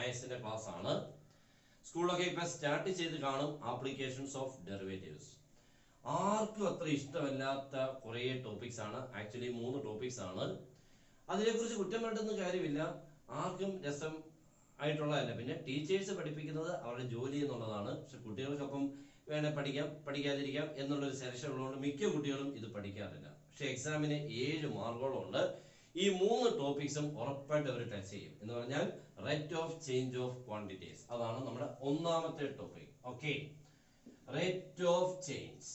മാത്സിന്റെ class ആണ്. സ്കൂളിലൊക്കെ ഇപ്പൊ സ്റ്റാർട്ട് ചെയ്ത് കാണും ആപ്ലിക്കേഷൻസ് ഓഫ് ഡെറിവേറ്റീവ്സ്. ആർക്കും അത്ര ഇഷ്ടമല്ലാത്ത കുറേ ടോപ്പിക്സ് ആണ്. ആക്ച്വലി 3 ടോപ്പിക്സ് ആണ്. അതിനെക്കുറിച്ച് കുറ്റം വേണ്ടെന്ന് കാര്യമില്ല. ആർക്കും രസം ആയിട്ടുള്ളതല്ല. പിന്നെ ടീച്ചേഴ്സ് പഠിപ്പിക്കുന്നത് അവരുടെ ജോലി എന്നുള്ളതാണ്. പക്ഷെ കുട്ടികൾക്കൊപ്പം വേണേൽ പഠിക്കാം, പഠിക്കാതിരിക്കാം എന്നുള്ളൊരു സെലക്ഷൻ ഉള്ളതുകൊണ്ട് മിക്ക കുട്ടികളും ഇത് പഠിക്കാറില്ല. പക്ഷെ എക്സാമിന് 7 മാർക്കുകളും ഉണ്ട്. ഈ 3 ടോപ്പിക്സും ഉറപ്പായിട്ട് അവർ ടച്ച് ചെയ്യും. എന്ന് പറഞ്ഞാൽ rate of change of quantities, അതാണ് നമ്മുടെ ഒന്നാമത്തെ topic. Okay, rate of change.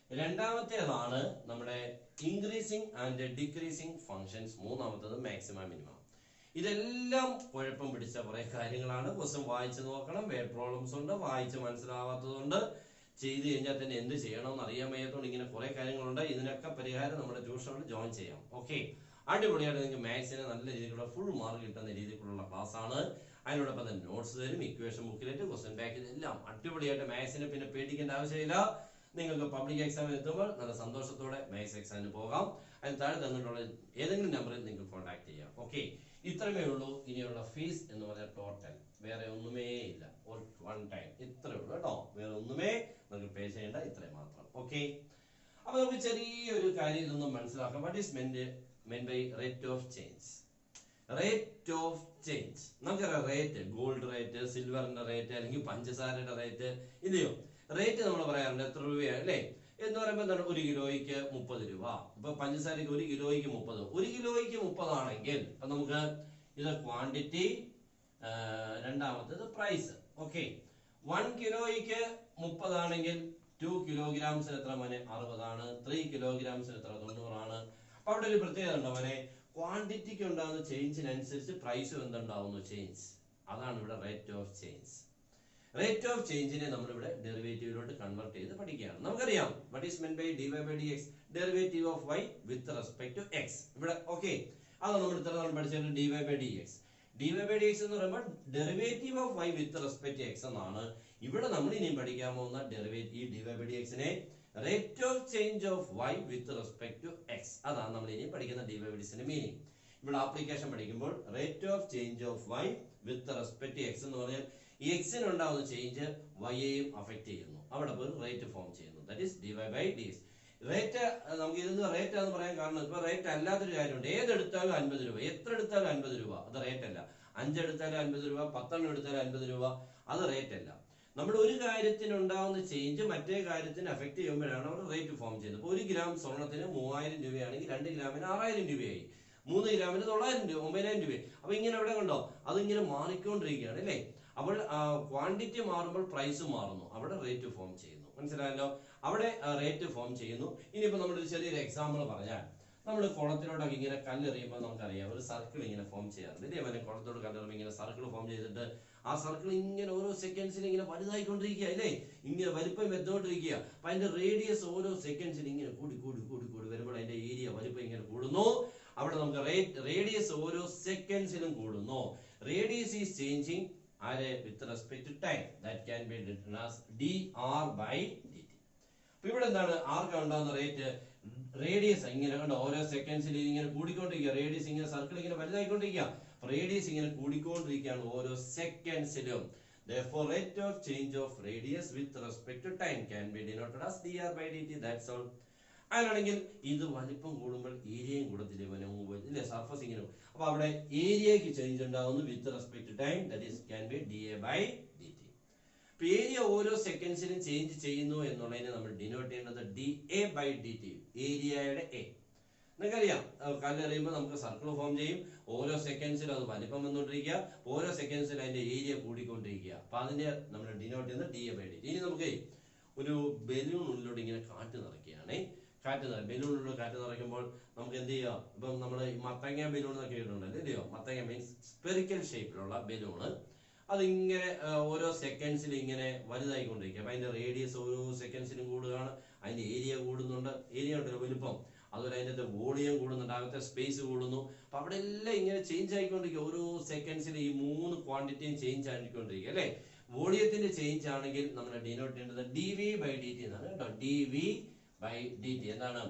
രണ്ടാമത്തേതാണ് നമ്മുടെ ഇൻക്രീസിംഗ് ആൻഡ് ഡിക്രീസിംഗ് ഫങ്ഷൻസ്. മൂന്നാമത്തേത് മാക്സിമം മിനിമം. ഇതെല്ലാം കുഴപ്പം പിടിച്ച കുറെ കാര്യങ്ങളാണ്. ക്വസ്റ്റ്യൻ വായിച്ചു നോക്കണം. വേർഡ് പ്രോബ്ലംസ് ഉണ്ട്, വായിച്ച് മനസ്സിലാവാത്തതുകൊണ്ട് ചെയ്ത് കഴിഞ്ഞാൽ തന്നെ എന്ത് ചെയ്യണമെന്ന് അറിയാൻ വയ്യാത്തതുകൊണ്ട് ഇങ്ങനെ കുറെ കാര്യങ്ങളുണ്ട്. ഇതിനൊക്കെ പരിഹാരം നമ്മുടെ ട്യൂഷനിൽ ജോയിൻ ചെയ്യാം. ഓക്കെ, അടിപൊളിയായിട്ട് നിങ്ങൾക്ക് മാത്സിന് നല്ല രീതിയിലുള്ള ഫുൾ മാർക്ക് കിട്ടുന്ന രീതിയിലുള്ള ക്ലാസ് ആണ്. അതിനോടൊപ്പം തന്നെ നോട്ട്സ് തരും, ഇക്വേഷൻ ബുക്കിലേറ്റ്, ക്വസ്റ്റ്യൻ പാക്കേജ് എല്ലാം അടിപൊളിയായിട്ട്. മാത്സിനെ പിന്നെ പേടിക്കേണ്ട ആവശ്യമില്ല. നിങ്ങൾക്ക് പബ്ലിക് എക്സാമിന് എത്തുമ്പോൾ നല്ല സന്തോഷത്തോടെ മാത്സ് എക്സാമിന് പോകാം. അതിന് താഴെ തന്നിട്ടുള്ള ഏതെങ്കിലും നമ്പറിൽ നിങ്ങൾക്ക് കോൺടാക്ട് ചെയ്യാം. ഓക്കെ, ഇത്രമേ ഉള്ളൂ. ഇനിയുള്ള ഫീസ് എന്ന് പറഞ്ഞാൽ ടോട്ടൽ വേറെ ഒന്നുമേ ഇല്ല. വൺ ടൈം ഇത്രേ ഉള്ളൂ കേട്ടോ. വേറെ ഒന്നുമേ നിങ്ങൾക്ക് പേ ചെയ്യേണ്ട, ഇത്രയും മാത്രം. ഓക്കെ, അപ്പൊ നമുക്ക് ചെറിയൊരു കാര്യം ഇതൊന്നും മനസ്സിലാക്കാം. What is meant by rate of change? Rate of change നമുക്കറിയാം. റേറ്റ്, ഗോൾഡ് റേറ്റ്, സിൽവറിന്റെ റേറ്റ്, അല്ലെങ്കിൽ പഞ്ചസാരയുടെ റേറ്റ്, ഇല്ലയോ? റേറ്റ് നമ്മൾ പറയാറുണ്ട് എത്ര രൂപയാണ് അല്ലേ എന്ന് പറയുമ്പോൾ എന്താണ്? 1 കിലോയ്ക്ക് 30 രൂപ. ഇപ്പൊ പഞ്ചസാരക്ക് 1 കിലോയ്ക്ക് 30. 1 കിലോയ്ക്ക് 30 ആണെങ്കിൽ അപ്പൊ നമുക്ക് ഇത് ക്വാണ്ടിറ്റി, രണ്ടാമത്തേത് പ്രൈസ്. ഓക്കെ, 1 കിലോയ്ക്ക് 30 ആണെങ്കിൽ 2 കിലോഗ്രാംസിന് എത്ര മോനെ? 60 ആണ്. 3 കിലോഗ്രാംസിന് എത്ര? 90 ആണ്. അപ്പൊ അവിടെ ഒരു പ്രത്യേകത ഉണ്ടോ മോനെ? ക്വാണ്ടിറ്റിക്ക് ഉണ്ടാകുന്ന ചേഞ്ചിനനുസരിച്ച് പ്രൈസും എന്തുണ്ടാവുന്നു? ചേഞ്ച്. അതാണ് ഇവിടെ rate of change. Rate of ചേഞ്ചിനെ നമ്മളിവിടെ ഡെറിവേറ്റീവിലോട്ട് കൺവേർട്ട് ചെയ്ത് പഠിക്കുകയാണ്. നമുക്കറിയാം what is meant by dy by dx, derivative of y with respect to x. ഇവിടെ ഓക്കെ, അതാണ് നമ്മൾ ഇത്ര നാൾ പഠിച്ചത് dy by dx. dy by dx എന്ന് പറയുമ്പോൾ derivative of y with respect to x എന്നാണ്. ഇവിടെ നമ്മൾ ഇനിയും പഠിക്കാൻ പോകുന്ന ഡെറിവേറ്റീവ് dy by dx നെ rate of change of y with respect to x. അതാണ് നമ്മൾ ഇനി പഠിക്കുന്ന dy by dx ന്റെ മീനിങ്. ഇവിടെ ആപ്ലിക്കേഷൻ പഠിക്കുമ്പോൾ rate of change of y with respect to x എന്ന് പറഞ്ഞാൽ ഈ എക്സിന് ഉണ്ടാവുന്ന ചേഞ്ച് വൈയെയും അഫക്ട് ചെയ്യുന്നു. അവിടെ പോയി റേറ്റ് ഫോം ചെയ്യുന്നു. That is dy by dx. Rate നമുക്ക് ഇതൊന്ന് റേറ്റ് ആണെന്ന് പറയാൻ കാരണം ഇപ്പൊ റേറ്റ് അല്ലാത്തൊരു കാര്യമുണ്ട്. ഏതെടുത്താലും 50 രൂപ, എത്ര എടുത്താലും 50 രൂപ, അത് റേറ്റ് അല്ല. 5 എടുത്താലും 50 രൂപ, 10 എടുത്താലും 50 രൂപ, അത് റേറ്റ് അല്ല. നമ്മൾ ഒരു കാര്യത്തിന് ഉണ്ടാവുന്ന ചേഞ്ച് മറ്റേ കാര്യത്തിന് അഫക്ട് ചെയ്യുമ്പോഴാണ് അവർ റേറ്റ് ഫോം ചെയ്യുന്നത്. ഇപ്പൊ 1 ഗ്രാം സ്വർണത്തിന് 3000 രൂപയാണെങ്കിൽ 2 ഗ്രാമിന് 6000 രൂപയായി, 3 ഗ്രാമിന് 900 രൂപ, 9000 രൂപ. അപ്പൊ ഇങ്ങനെ എവിടെ കണ്ടോ? അതിങ്ങനെ മാറിക്കൊണ്ടിരിക്കുകയാണ് അല്ലേ? അപ്പോൾ ക്വാണ്ടിറ്റി മാറുമ്പോൾ പ്രൈസ് മാറുന്നു. അവിടെ റേറ്റ് ഫോം ചെയ്യുന്നു. മനസ്സിലായല്ലോ? അവിടെ റേറ്റ് ഫോം ചെയ്യുന്നു. ഇനിയിപ്പോ നമ്മളൊരു ചെറിയൊരു എക്സാമ്പിൾ പറഞ്ഞാൽ, നമ്മൾ കുളത്തിലോട്ടൊക്കെ ഇങ്ങനെ കല്ലെറിയുമ്പോൾ നമുക്കറിയാം ഒരു സർക്കിൾ ഇങ്ങനെ ഫോം ചെയ്യാറുണ്ട്. ഇതേപോലെ കുളത്തോട് കല്ലെറിയുമ്പോൾ ഇങ്ങനെ സർക്കിൾ ഫോം ചെയ്തിട്ട് ആ സർക്കിൾ ഇങ്ങനെ ഓരോ സെക്കൻഡ്സിൽ ഇങ്ങനെ വലുതായിക്കൊണ്ടിരിക്കുക അല്ലേ? ഇങ്ങനെ വലിപ്പം വെച്ചോണ്ടിരിക്കുക. അപ്പൊ അതിന്റെ റേഡിയസ് ഓരോ സെക്കൻഡ്സിൽ ഇങ്ങനെ കൂടി കൂടി കൂടി കൂടി വരുമ്പോൾ അതിന്റെ ഏരിയ വലിപ്പം ഇങ്ങനെ കൂടുന്നു. അവിടെ നമുക്ക് റേഡിയസ് ഓരോ സെക്കൻഡ്സിലും കൂടുന്നു. Radius is changing with respect to time. That can be written as dr by dt. അപ്പൊ ഇവിടെ എന്താണ്? ആർക്കാണ് ഉണ്ടാകുന്ന റേറ്റ്? റേഡിയസ് ഇങ്ങനെ കണ്ടോ ഓരോ സെക്കൻഡ്സിൽ ഇങ്ങനെ കൂടിക്കൊണ്ടിരിക്കുക. റേഡിയസ് ഇങ്ങനെ സർക്കിൾ ഇങ്ങനെ വലുതായിക്കൊണ്ടിരിക്കുക. റേഡിയസ് ഇങ്ങനെ കൂടിക്കൊണ്ടിരിക്കുകയാണ് ഓരോ സെക്കൻഡ്സിലും. Therefore rate of change of radius with respect to time can be denoted as dr by dt. That's all. അങ്ങനെയാണെങ്കിൽ ഇത് വലിപ്പം കൂടുമ്പോൾ ഏരിയയും കൂടത്തില്ലേ ഇല്ലേ? സർഫസ് ഇങ്ങനെ. അപ്പൊ അവിടെ ഏരിയക്ക് ചേഞ്ച് ഉണ്ടാവുന്നു with respect to time. That is can be dA by dt. അപ്പൊ ഏരിയ ഓരോ സെക്കൻഡ്സിലും ചേഞ്ച് ചെയ്യുന്നു എന്നുള്ളതിനെ നമ്മൾ ഡിനോട്ട് ചെയ്യുന്നത് dA by dt. ഏരിയയുടെ എ. നിങ്ങൾക്കറിയാം കല്ലെറിയുമ്പോൾ നമുക്ക് സർക്കിൾ ഫോം ചെയ്യും. ഓരോ സെക്കൻഡ്സിലും അത് വലിപ്പം വന്നുകൊണ്ടിരിക്കുക. ഓരോ സെക്കൻഡ്സിലും അതിന്റെ ഏരിയ കൂടിക്കൊണ്ടിരിക്കുക. അപ്പൊ അതിന്റെ നമ്മൾ ഡിനോട്ട് ചെയ്യുന്നത് dA by dt. ഇനി നമുക്ക് ഒരു ബലൂൺ ഉള്ളിലൂടെ ഇങ്ങനെ കാറ്റ് നിറയ്ക്കുകയാണേ. ബലൂണിലൂടെ കാറ്റ് നിറയ്ക്കുമ്പോൾ നമുക്ക് എന്ത് ചെയ്യാം? ഇപ്പം നമ്മൾ മത്തങ്ങ ബലൂൺ എന്നൊക്കെ കേട്ടിട്ടുണ്ടല്ലോ ഇല്ലയോ? മത്തങ്ങ മീൻസ് സ്പെറിക്കൽ ഷേപ്പിലുള്ള ബലൂണ്. അതിങ്ങനെ ഓരോ സെക്കൻഡ്സിൽ ഇങ്ങനെ വലുതായിക്കൊണ്ടിരിക്കുക. അപ്പൊ അതിന്റെ റേഡിയസ് ഓരോ സെക്കൻഡ്സിലും കൂടുകയാണ്. അതിന്റെ ഏരിയ കൂടുന്നുണ്ട്. ഏരിയ ഉണ്ടല്ലോ വലുപ്പം. അതുപോലെ അതിന്റെ വോളിയം കൂടുന്നുണ്ട്. അകത്തെ സ്പേസ് കൂടുന്നു. അപ്പൊ അവിടെ എല്ലാം ഇങ്ങനെ ചേഞ്ച് ആയിക്കൊണ്ടിരിക്കുക. ഓരോ സെക്കൻഡ്സിൽ ഈ 3 ക്വാണ്ടിറ്റിയും ചേഞ്ച് ആയിക്കൊണ്ടിരിക്കുക അല്ലെ? വോളിയത്തിന്റെ ചേഞ്ച് ആണെങ്കിൽ നമ്മൾ ഡിനോട്ട് ചെയ്യേണ്ടത് dV by dt എന്നാണ് കേട്ടോ. dV by dt എന്താണ്?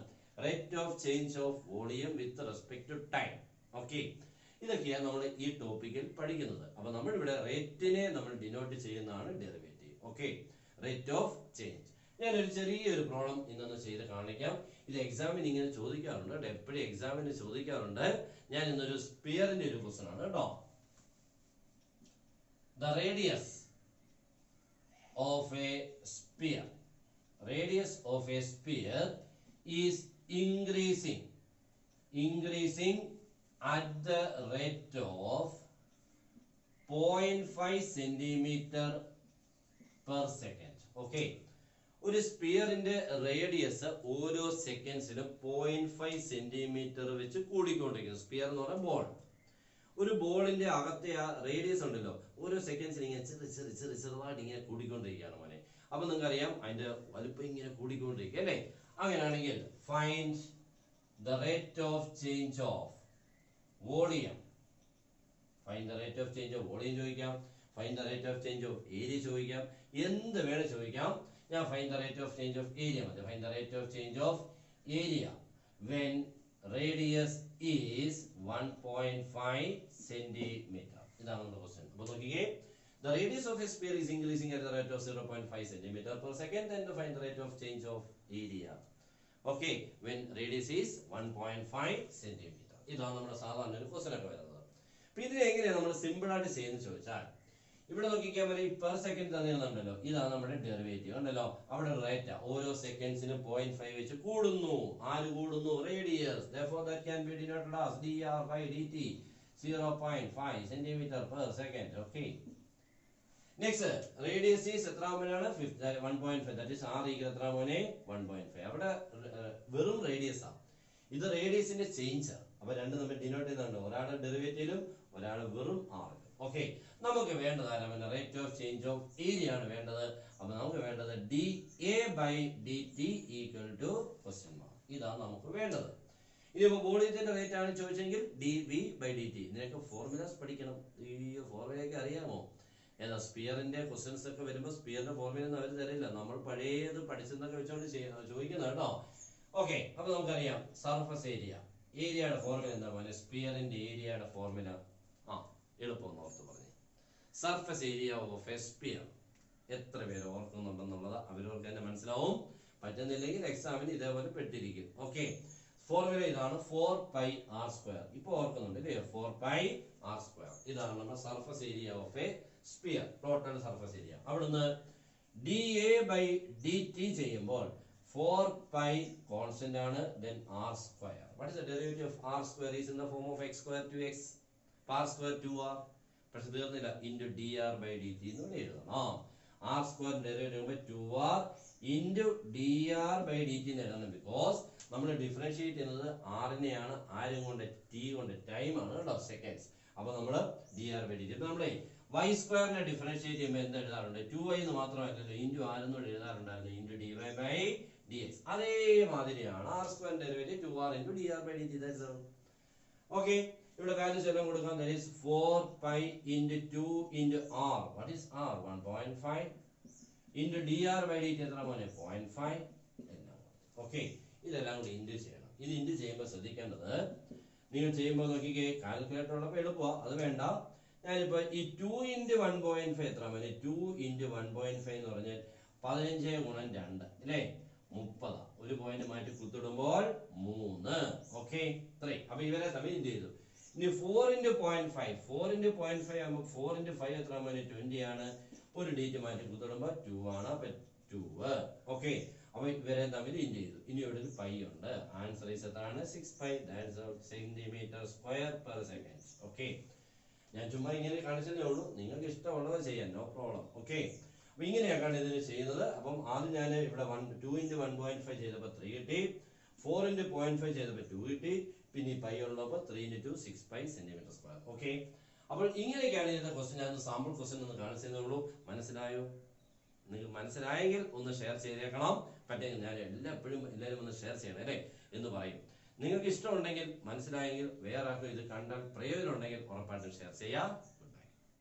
Rate of change of volume with respect to time. Okay, ഇതൊക്കെയാണ് നമ്മൾ ഈ ടോപ്പിക്കിൽ പഠിക്കുന്നത്. അപ്പൊ നമ്മൾ ഇവിടെ റേറ്റിനെ നമ്മൾ ഡിനോട്ട് ചെയ്യുന്നതാണ് derivative. Okay, rate of change. ഞാനൊരു ചെറിയൊരു പ്രോബ്ലം ഇന്നൊന്ന് ചെയ്ത് കാണിക്കാം. ഇത് എക്സാമിന് ഇങ്ങനെ ചോദിക്കാറുണ്ട് കേട്ടോ, എപ്പോഴും എക്സാമിന് ചോദിക്കാറുണ്ട്. ഞാൻ ഇന്നൊരു സ്പിയറിന്റെ ഒരു ക്വസ്റ്റൻ ആണ് കേട്ടോ. The radius of a sphere, radius of a sphere is increasing at the rate of 0.5 centimeter per second. Okay, ഒരു സ്പിയറിന്റെ റേഡിയസ് ഓരോ സെക്കൻഡ്സിലും 0.5 സെന്റിമീറ്റർ വെച്ച് കൂടിക്കൊണ്ടിരിക്കുന്നു. സ്പിയർ എന്ന് പറഞ്ഞാൽ ബോൾ. ഒരു ബോളിന്റെ അകത്തെ ആ റേഡിയസ് ഉണ്ടല്ലോ, ഓരോ സെക്കൻഡ്സിൽ ഇങ്ങനെ ചെറുതായിട്ട് ഇങ്ങനെ കൂടിക്കൊണ്ടിരിക്കുകയാണ് മോനെ. അപ്പൊ നിങ്ങൾക്ക് അറിയാം അതിന്റെ വലുപ്പം ഇങ്ങനെ കൂടിക്കൊണ്ടിരിക്കുക അല്ലേ. അങ്ങനെയാണെങ്കിൽ find the rate of change of volume. Find the rate of change of volume ചോദിക്കാം, find the rate of change of area ചോദിക്കാം, എന്ത് വേണം ചോദിക്കാം. ഞാൻ find the rate of change of area മതി. Find the rate of change of area when radius is 1.5 centimetre. ഇതാണ് നമ്മുടെ question. അപ്പൊ നോക്കിക്കേ, the radius of a sphere is increasing at the rate of 0.5 centimeter per second, then to find the rate of change of area. Okay, when radius is 1.5 centimeter. ഇതാണ് നമ്മുടെ സാധാരണ ഒരു question ഒക്കെ വരുന്നത്. അപ്പൊ ഇതിനെ എങ്ങനെയാണ് നമ്മൾ സിമ്പിൾ ആയിട്ട് ചെയ്യുന്നത് ചോദിച്ചാൽ, ഇവിടെ നോക്കിക്കാൻ പറ്റും പെർ സെക്കൻഡ് തന്നെയാണല്ലോ. ഇതാണ് നമ്മുടെ ഡെറിവേറ്റീവ് ഉണ്ടല്ലോ. അവിടെ റേറ്റ് ഓരോ സെക്കൻഡ്സിനും 0.5 വെച്ച് കൂടുന്നു. ആര് കൂടുന്നു? Radius. Therefore that can be denoted as dr by dt 0.5 centimeter per second. Okay, next radius is എത്ര മോനാണ്? 1.5. ദാറ്റ് ഈസ് r ഈക്വൽ എത്ര മോനെ? 1.5. അവിടെ വെറും റേഡിയസ് ആണ്. ഇത് റേഡിയസിന്റെ ചേഞ്ച്. അപ്പൊ രണ്ട് നമ്മൾ ഡിനോട്ട് ചെയ്യുന്നുണ്ട്, ഒരാളുടെ ഡെറിവേറ്റീവിലും ഒരാൾ വെറും r. ഓക്കെ, നമുക്ക് വേണ്ടത് ആരാണ്? Rate of change of area ആണ് വേണ്ടത്. അപ്പൊ നമുക്ക് വേണ്ടത് dA/dt equal to question mark. ഇതാണ് നമുക്ക് വേണ്ടത്. ഇനിയിപ്പോ വോളിയത്തിന്റെ റേറ്റ് ആണ് ചോദിച്ചെങ്കിൽ dV/dt. ഇതിനൊക്കെ ഫോർമുലാസ് പഠിക്കണം. ഈ ഫോർമുലയൊക്കെ അറിയാമോ? ഏതാ സ്പിയറിന്റെ ക്വസ്റ്റ്യൻസ് ഒക്കെ വരുമ്പോൾ സ്പിയറിന്റെ ഫോർമുല ഒന്നും അവർ തരില്ല, നമ്മൾ പഴയത് പഠിച്ചെന്നൊക്കെ വെച്ചോണ്ട് ചോദിക്കുന്നത് കേട്ടോ. ഓക്കെ, അപ്പൊ നമുക്കറിയാം സർഫസ് ഏരിയ. ഏരിയയുടെ ഫോർമുല എന്താ പോലെ? സ്പിയറിന്റെ ഏരിയയുടെ ഫോർമുല എളുപ്പം ഓർത്ത് പറഞ്ഞു. Surface area of a sphere. എത്ര പേര് ഓർക്കുന്നുണ്ടെന്നുള്ളത് അവരവർക്ക് തന്നെ മനസ്സിലാവും. പറ്റുന്നില്ലെങ്കിൽ എക്സാമിന് ഇതേപോലെ പെട്ടിരിക്കും. ഓക്കെ, ഫോർമുല ഇതാണ് 4πr². ഇപ്പൊ ഓർക്കുന്നുണ്ട് അല്ലേ? 4πr². ഇതാണ് നമ്മുടെ surface area of a sphere, total surface area. അവിടുന്ന് dA/dt ചെയ്യുമ്പോൾ 4π കോൺസ്റ്റന്റ് ആണ്, then r². What is the derivative of r² is in the form of x² to x, r² 2r. പക്ഷെ തീർന്നില്ല, into dr/dt എന്ന് എഴുതണം. r² derivative 2r into dr/dt എന്ന് എഴുതണം. Because നമ്മൾ ഡിഫറൻഷിയേറ്റ് ചെയ്യുന്നത് r-നെയാണ്, ആരും കൊണ്ട് t കൊണ്ട് ടൈം ആണ് കേട്ടോ, സെക്കൻഡ്സ്. അപ്പൊ നമ്മള് dr/dt. ഇപ്പൊ നമ്മളെ y² ഡിഫറൻഷിയേറ്റ് ചെയ്യുമ്പോൾ എന്ത് എഴുതാറുണ്ട്? 2y എന്ന് മാത്രമല്ലല്ലോ, ഇൻറ്റു r എന്നോട് എഴുതാറുണ്ടായിരുന്നു, ഇൻറ്റു dy/dx. അതേമാതിരിയാണ് r² derivative 2r into dr/dt. Okay, ഇവിടെ വാല്യൂസ് എല്ലാം കൊടുക്കാം. That is 4π into 2 into r. What is r? 1.5 into dr/dt എത്ര മോനെ? 0.5 എല്ലാം. ഓക്കെ, ഇതെല്ലാം കൂടി ഇൻറ്റു ചെയ്യണം. ഇത് ഇൻറ്റു ചെയ്യുമ്പോൾ ശ്രദ്ധിക്കേണ്ടത്, നിങ്ങൾ ചെയ്യുമ്പോൾ നോക്കിക്കേ, കാൽക്കുലേറ്റർ ഉള്ളപ്പോൾ എളുപ്പമാണ്, അത് വേണ്ട. ഞാനിപ്പോ ഈ 2 into 1.5 എത്ര മോനെ? 2 into 1.5 എന്ന് പറഞ്ഞാൽ 15 ഗുണം 2 അല്ലേ? 30. ഒരു പോയിന്റ് മാറ്റി കുത്തിടുമ്പോൾ 3. ഓക്കെ, 3. അപ്പൊ ഇവരെ തമ്മിൽ ഇൻറ്റു ചെയ്തു. ഇനി 4 into 0.5. 4 into 0.5 ആകുമ്പോൾ 4 into 5 എത്ര മോനെ? 20 ആണ്. ഒരു ഡേറ്റ് മാറ്റി കുത്തിടുമ്പോൾ 2 ആണ്. അപ്പൊ 2. ഓക്കെ, അപ്പൊ ഇവരെ തമ്മിൽ ഇൻറ്റു ചെയ്തു. ഇനി ഇവിടെ ഒരു പൈ ഉണ്ട്. ആൻസർ ഈസ് എത്രയാണ്? 6π. That's centimetre square per second. Okay, ഞാൻ ചുമ്മാ ഇങ്ങനെ കാണിച്ചതേ ഉള്ളൂ, നിങ്ങൾക്ക് ഇഷ്ടമുള്ളത് ചെയ്യാൻ, നോ പ്രോബ്ലം. ഓക്കെ, അപ്പൊ ഇങ്ങനെയൊക്കെയാണ് ഇതിന് ചെയ്യുന്നത്. അപ്പം ആദ്യം ഞാൻ ഇവിടെ 2 into 1.5 ചെയ്തപ്പോൾ 3 കിട്ടി, 4 into 0.5 ചെയ്തപ്പോൾ 2 കിട്ടി, പിന്നെ ഈ പൈ ഉള്ളപ്പോൾ 3 into 2 6π സെന്റിമീറ്റർ സ്ക്വയർ. ഓക്കെ, അപ്പോൾ ഇങ്ങനെയൊക്കെയാണ് ഇതിന്റെ ക്വസ്റ്റ്യൻ. ഞാൻ സാമ്പിൾ ക്വസ്റ്റ്യൻ ഒന്ന് കാണിച്ചതേ ഉള്ളൂ. മനസ്സിലായോ? നിങ്ങൾക്ക് മനസ്സിലായെങ്കിൽ ഒന്ന് ഷെയർ ചെയ്തേക്കണം. പറ്റെങ്കിൽ ഞാൻ എപ്പോഴും എല്ലാവരും ഒന്ന് ഷെയർ ചെയ്യണം അല്ലേ എന്ന് പറയും. നിങ്ങൾക്ക് ഇഷ്ടമുണ്ടെങ്കിൽ, മനസ്സിലായെങ്കിൽ, വേറെ ആർക്കും ഇത് കണ്ടാൽ പ്രയോജനം ഉണ്ടെങ്കിൽ ഉറപ്പായിട്ടും ഷെയർ ചെയ്യാം.